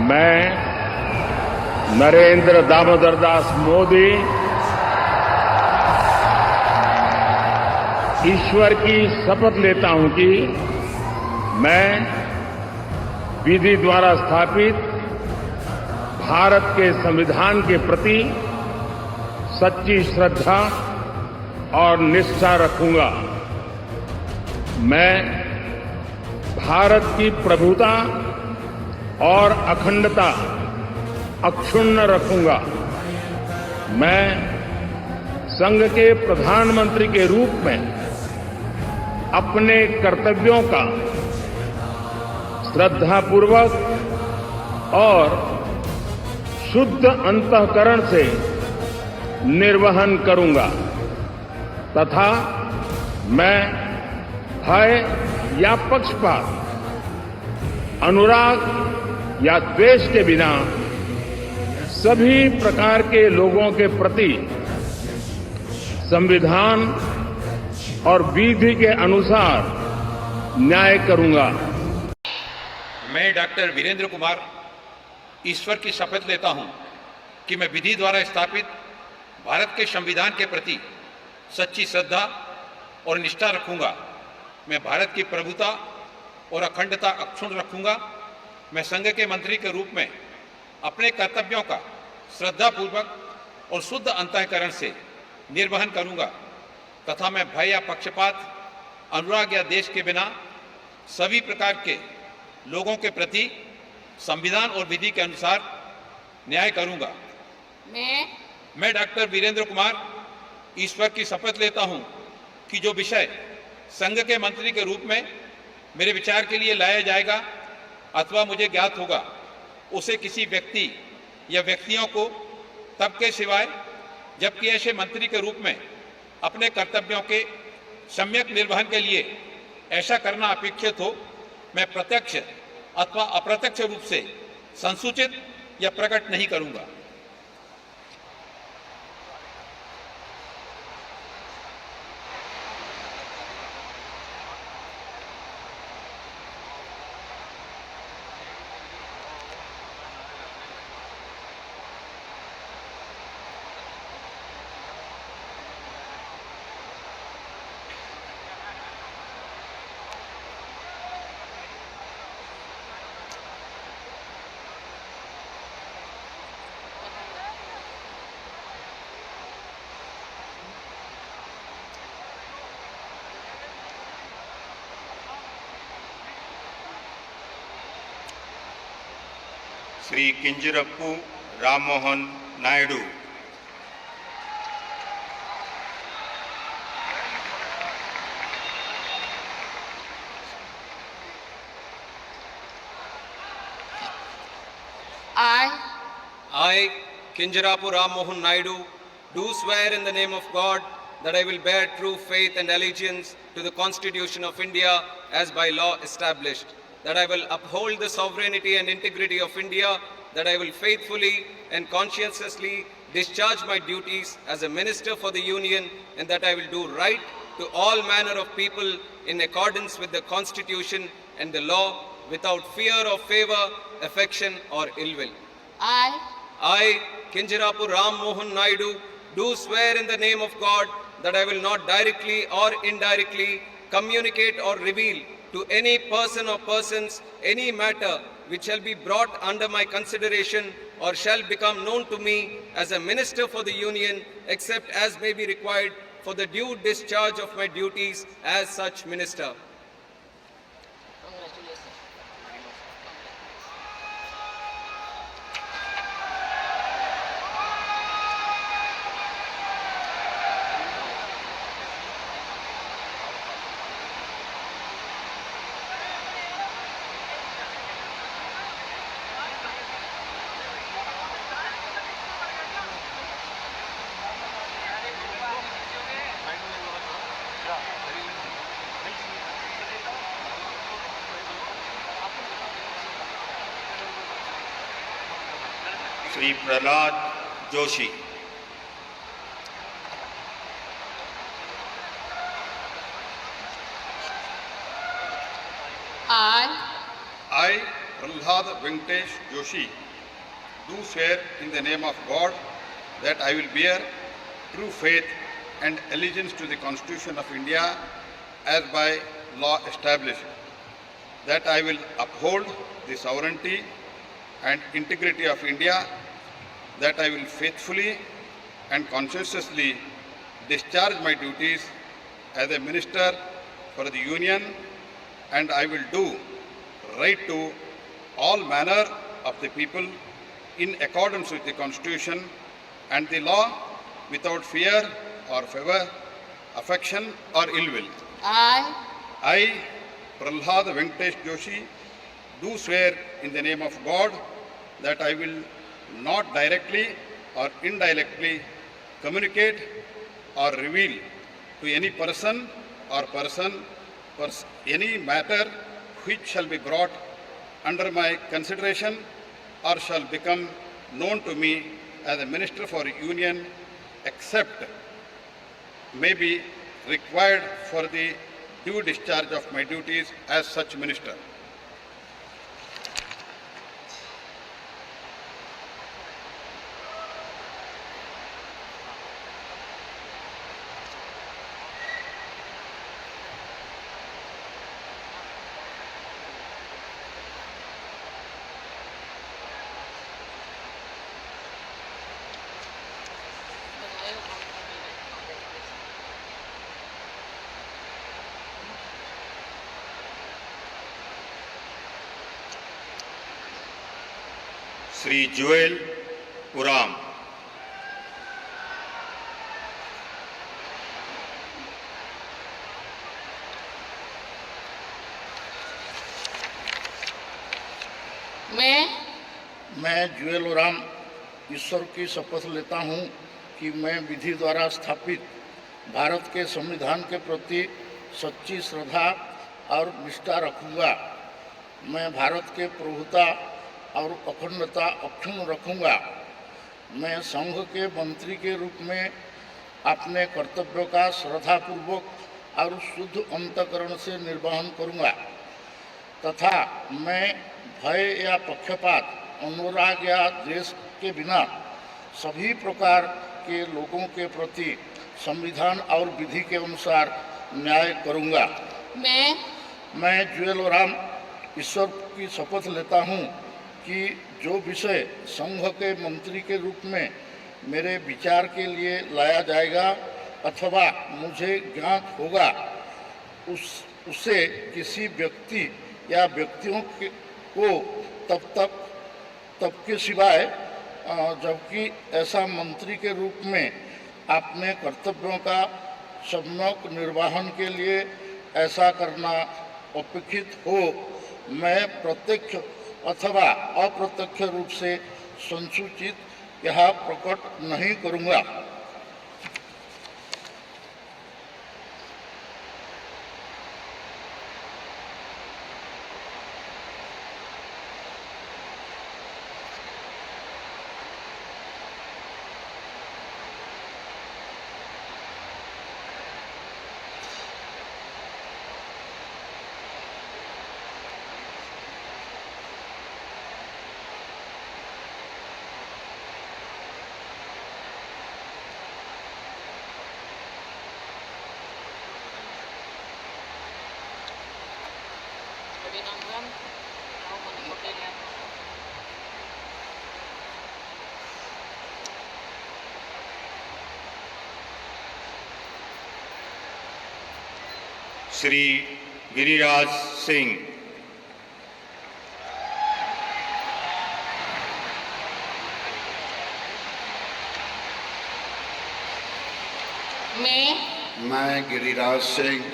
मैं नरेंद्र दामोदर दास मोदी ईश्वर की शपथ लेता हूं कि मैं विधि द्वारा स्थापित भारत के संविधान के प्रति सच्ची श्रद्धा और निष्ठा रखूंगा। मैं भारत की प्रभुता और अखंडता अक्षुण्ण रखूंगा। मैं संघ के प्रधानमंत्री के रूप में अपने कर्तव्यों का श्रद्धापूर्वक और शुद्ध अंतःकरण से निर्वहन करूंगा तथा मैं भय या पक्षपात, अनुराग या द्वेष के बिना सभी प्रकार के लोगों के प्रति संविधान और विधि के अनुसार न्याय करूंगा। मैं डॉक्टर वीरेंद्र कुमार ईश्वर की शपथ लेता हूं कि मैं विधि द्वारा स्थापित भारत के संविधान के प्रति सच्ची श्रद्धा और निष्ठा रखूंगा। मैं भारत की प्रभुता और अखंडता अक्षुण्ण रखूंगा। मैं संघ के मंत्री के रूप में अपने कर्तव्यों का श्रद्धापूर्वक और शुद्ध अंतःकरण से निर्वहन करूंगा तथा मैं भय या पक्षपात, अनुराग या देश के बिना सभी प्रकार के लोगों के प्रति संविधान और विधि के अनुसार न्याय करूंगा। मैं डॉक्टर वीरेंद्र कुमार ईश्वर की शपथ लेता हूं कि जो विषय संघ के मंत्री के रूप में मेरे विचार के लिए लाया जाएगा अथवा मुझे ज्ञात होगा, उसे किसी व्यक्ति या व्यक्तियों को तब के सिवाय जबकि ऐसे मंत्री के रूप में अपने कर्तव्यों के सम्यक निर्वहन के लिए ऐसा करना अपेक्षित हो, मैं प्रत्यक्ष अथवा अप्रत्यक्ष रूप से संसूचित या प्रकट नहीं करूंगा। Shri किंजरप्पू Rammohan Naidu. I, Kinjarapu Ram Mohan Naidu, do swear in the name of God that I will bear true faith and allegiance to the Constitution of India as by law established, that I will uphold the sovereignty and integrity of India, that I will faithfully and conscientiously discharge my duties as a Minister for the Union, and that I will do right to all manner of people in accordance with the Constitution and the law without fear of favor, affection or ill will. I, Kinjarapu Ram Mohan Naidu, do swear in the name of God that I will not directly or indirectly communicate or reveal to any person or persons any matter which shall be brought under my consideration or shall become known to me as a Minister for the Union, except as may be required for the due discharge of my duties as such Minister. Shri Prahlad Joshi. I, Prahlad Venkatesh Joshi, do swear in the name of God that I will bear true faith and allegiance to the Constitution of India as by law established, that I will uphold the sovereignty and integrity of India, that I will faithfully and conscientiously discharge my duties as a minister for the Union, and I will do right to all manner of the people in accordance with the Constitution and the law, without fear or favor, affection or ill will. I, Prahlad Venkatesh Joshi, do swear in the name of God that I will not directly or indirectly communicate or reveal to any person or any matter which shall be brought under my consideration or shall become known to me as a Minister for Union, except may be required for the due discharge of my duties as such minister. Shri जुएल उराम। मैं जुएल उराम ईश्वर की शपथ लेता हूँ कि मैं विधि द्वारा स्थापित भारत के संविधान के प्रति सच्ची श्रद्धा और निष्ठा रखूँगा। मैं भारत के प्रभुता और अखंडता अक्षुण्ण रखूँगा। मैं संघ के मंत्री के रूप में अपने कर्तव्यों का श्रद्धापूर्वक और शुद्ध अंतःकरण से निर्वहन करूँगा तथा मैं भय या पक्षपात, अनुराग या द्वेष के बिना सभी प्रकार के लोगों के प्रति संविधान और विधि के अनुसार न्याय करूँगा। मैं जुएल उराम ईश्वर की शपथ लेता हूँ कि जो विषय संघ के मंत्री के रूप में मेरे विचार के लिए लाया जाएगा अथवा मुझे ज्ञात होगा, उसे किसी व्यक्ति या व्यक्तियों को तब के सिवाय जबकि ऐसा मंत्री के रूप में अपने कर्तव्यों का सम्यक निर्वहन के लिए ऐसा करना अपेक्षित हो, मैं प्रत्यक्ष अथवा अप्रत्यक्ष रूप से संसूचित यह प्रकट नहीं करूँगा। श्री गिरिराज सिंह। मैं गिरिराज सिंह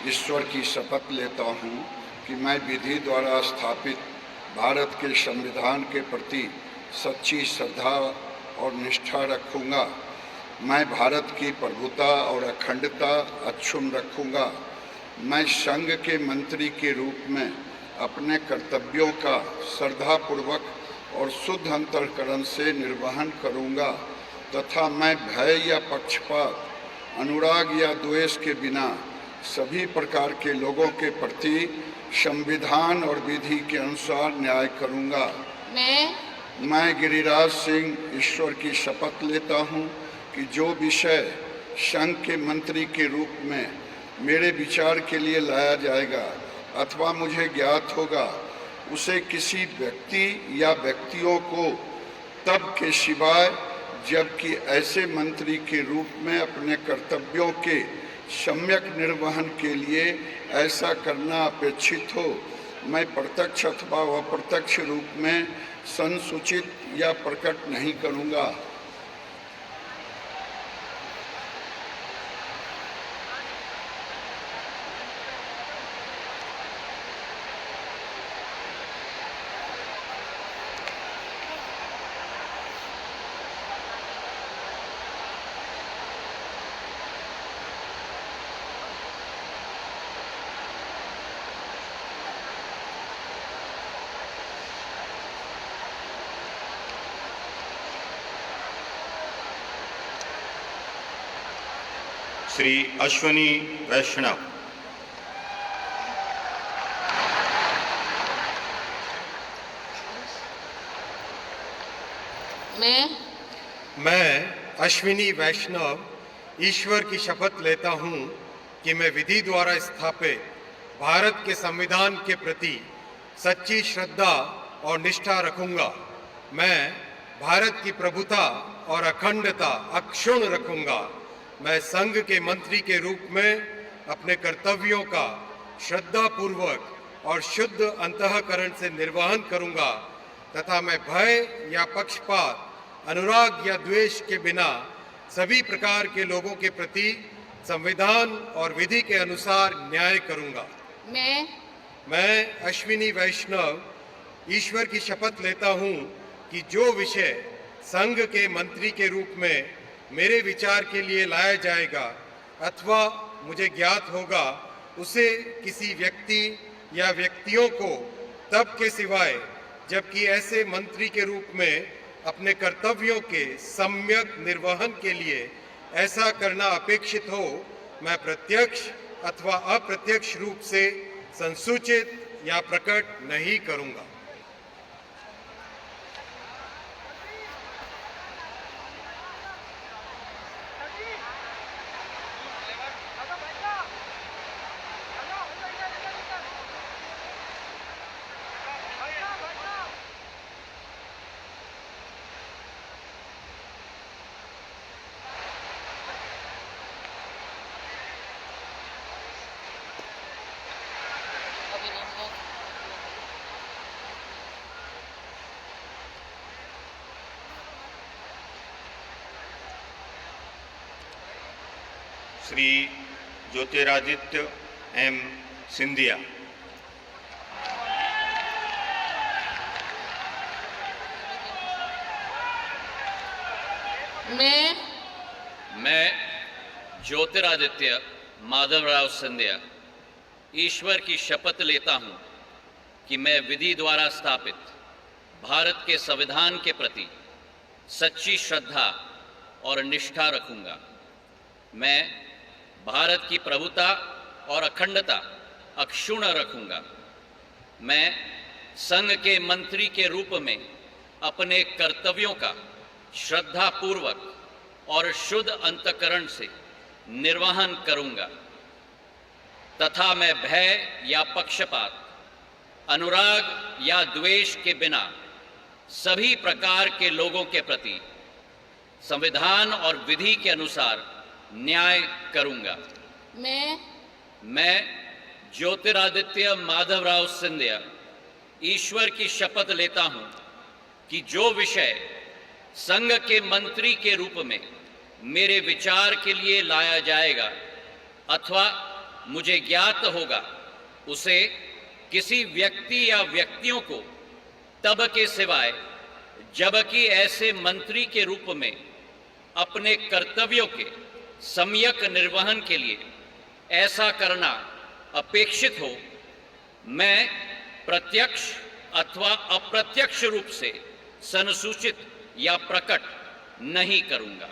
ईश्वर की शपथ लेता हूँ कि मैं विधि द्वारा स्थापित भारत के संविधान के प्रति सच्ची श्रद्धा और निष्ठा रखूँगा। मैं भारत की प्रभुता और अखंडता अक्षुण्ण रखूँगा। मैं संघ के मंत्री के रूप में अपने कर्तव्यों का श्रद्धापूर्वक और शुद्ध अंतःकरण से निर्वहन करूँगा तथा मैं भय या पक्षपात, अनुराग या द्वेष के बिना सभी प्रकार के लोगों के प्रति संविधान और विधि के अनुसार न्याय करूंगा। मैं गिरिराज सिंह ईश्वर की शपथ लेता हूं कि जो विषय संघ के मंत्री के रूप में मेरे विचार के लिए लाया जाएगा अथवा मुझे ज्ञात होगा, उसे किसी व्यक्ति या व्यक्तियों को तब के सिवाय जबकि ऐसे मंत्री के रूप में अपने कर्तव्यों के सम्यक निर्वहन के लिए ऐसा करना अपेक्षित हो, मैं प्रत्यक्ष अथवा अप्रत्यक्ष रूप में संसूचित या प्रकट नहीं करूंगा। श्री अश्वनी वैष्णव। मैं अश्विनी वैष्णव ईश्वर की शपथ लेता हूं कि मैं विधि द्वारा स्थापित भारत के संविधान के प्रति सच्ची श्रद्धा और निष्ठा रखूंगा। मैं भारत की प्रभुता और अखंडता अक्षुण्ण रखूंगा। मैं संघ के मंत्री के रूप में अपने कर्तव्यों का श्रद्धापूर्वक और शुद्ध अंतःकरण से निर्वहन करूंगा तथा मैं भय या पक्षपात, अनुराग या द्वेष के बिना सभी प्रकार के लोगों के प्रति संविधान और विधि के अनुसार न्याय करूंगा। मैं अश्विनी वैष्णव ईश्वर की शपथ लेता हूं कि जो विषय संघ के मंत्री के रूप में मेरे विचार के लिए लाया जाएगा अथवा मुझे ज्ञात होगा, उसे किसी व्यक्ति या व्यक्तियों को तब के सिवाय जबकि ऐसे मंत्री के रूप में अपने कर्तव्यों के सम्यक निर्वहन के लिए ऐसा करना अपेक्षित हो, मैं प्रत्यक्ष अथवा अप्रत्यक्ष रूप से संसूचित या प्रकट नहीं करूंगा। श्री ज्योतिरादित्य एम सिंधिया। मैं ज्योतिरादित्य माधवराव सिंधिया ईश्वर की शपथ लेता हूं कि मैं विधि द्वारा स्थापित भारत के संविधान के प्रति सच्ची श्रद्धा और निष्ठा रखूंगा। मैं भारत की प्रभुता और अखंडता अक्षुण्ण रखूंगा। मैं संघ के मंत्री के रूप में अपने कर्तव्यों का श्रद्धापूर्वक और शुद्ध अंतःकरण से निर्वहन करूंगा तथा मैं भय या पक्षपात, अनुराग या द्वेष के बिना सभी प्रकार के लोगों के प्रति संविधान और विधि के अनुसार न्याय करूंगा। मैं ज्योतिरादित्य माधवराव सिंधिया ईश्वर की शपथ लेता हूं कि जो विषय संघ के मंत्री के रूप में मेरे विचार के लिए लाया जाएगा अथवा मुझे ज्ञात होगा, उसे किसी व्यक्ति या व्यक्तियों को तब के सिवाय जबकि ऐसे मंत्री के रूप में अपने कर्तव्यों के सम्यक निर्वहन के लिए ऐसा करना अपेक्षित हो, मैं प्रत्यक्ष अथवा अप्रत्यक्ष रूप से संसूचित या प्रकट नहीं करूंगा।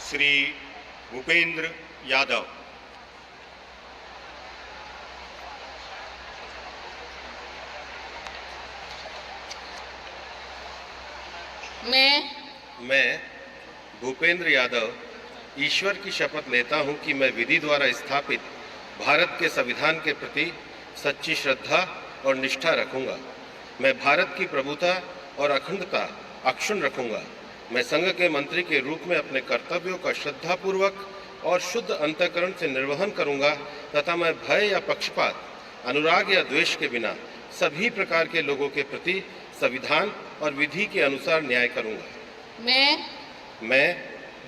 श्री भूपेंद्र यादव। मैं भूपेंद्र यादव ईश्वर की शपथ लेता हूं कि मैं विधि द्वारा स्थापित भारत के संविधान के प्रति सच्ची श्रद्धा और निष्ठा रखूंगा। मैं भारत की प्रभुता और अखंडता अक्षुण्ण रखूंगा। मैं संघ के मंत्री के रूप में अपने कर्तव्यों का श्रद्धापूर्वक और शुद्ध अंतःकरण से निर्वहन करूंगा तथा मैं भय या पक्षपात, अनुराग या द्वेष के बिना सभी प्रकार के लोगों के प्रति संविधान और विधि के अनुसार न्याय करूंगा। मैं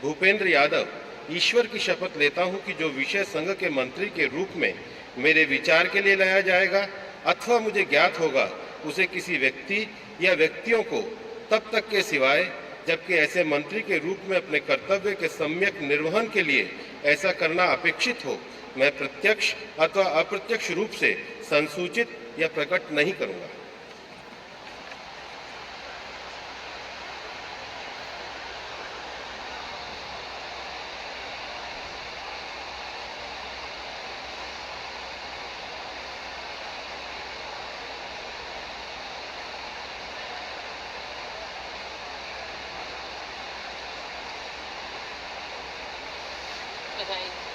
भूपेंद्र यादव ईश्वर की शपथ लेता हूं कि जो विषय संघ के मंत्री के रूप में मेरे विचार के लिए लाया जाएगा अथवा मुझे ज्ञात होगा, उसे किसी व्यक्ति या व्यक्तियों को तब तक के सिवाय जबकि ऐसे मंत्री के रूप में अपने कर्तव्य के सम्यक निर्वहन के लिए ऐसा करना अपेक्षित हो, मैं प्रत्यक्ष अथवा अप्रत्यक्ष रूप से संसूचित या प्रकट नहीं करूंगा। बधाई।